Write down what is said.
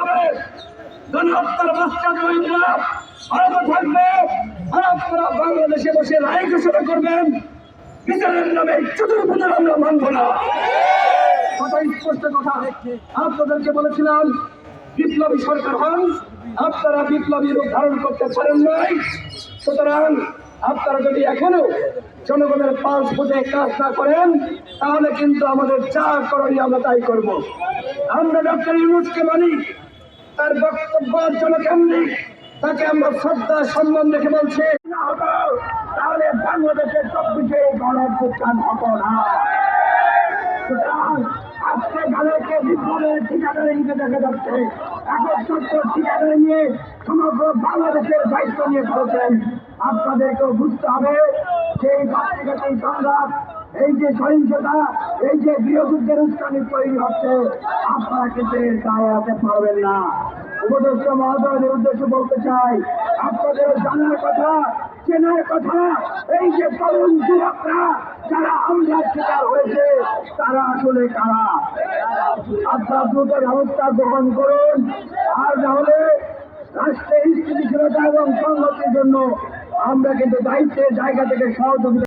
হবে। গণহত্যার বাচ্চা জয়ীরা ভারতে থাকবে আর আপনারা বাংলাদেশে বসে রায় ঘোষণা করবেন। বিচারের নামে চতুর্ভুজের আমরা মানব না। কথা স্পষ্ট কথা, আপনাদেরকে বলেছিলাম বিপ্লবী সরকার হন, আপনারা বিপ্লবী রূপ ধারণ করতে পারেন নাই। সুতরাং আপনারা যদি এখনো জনগণের পালস বুঝে কাজ না করেন তাহলে কিন্তু আমাদের যা করণীয় আমরা তাই করব। আমরা ডক্টর ইউনূসকে মানি, তার বক্তব্য জনকেন্দ্রিক, তাকে আমরা শ্রদ্ধা সম্মান রেখে বলছি না হতো তাহলে বাংলাদেশের 24-এ গণঅভ্যুত্থান হতো না। সুতরাং আজকে যাদেরকে বিপ্লবের ঠিকাদারি নিতে দেখা যাচ্ছে, 71 ঠিকাদারি নিয়ে সমগ্র বাংলাদেশের দায়িত্ব নিয়ে ফেলেছেন, আপনাদেরকেও বুঝতে হবে সেই ব্যক্তিগত সংঘাত, এই যে সহিংসতা, এই যে গৃহযুদ্ধের উস্কানি তৈরি হচ্ছে, আপনারা কিন্তু এর দায় আনতে পারবেন না। উপদেষ্টা মহোদয়দের উদ্দেশ্যে বলতে চাই, আপনাদের জানার কথা, চেনার কথা, এই যে তরুণ যুবকরা যারা হামলার শিকার হয়েছে তারা আসলে কারা। আপনার দ্রুত ব্যবস্থা গ্রহণ করুন, আর নাহলে রাষ্ট্রের স্থিতিশীলতা এবং সংহতির জন্য আমরা কিন্তু দায়িত্বের জায়গা থেকে সহযোগিতা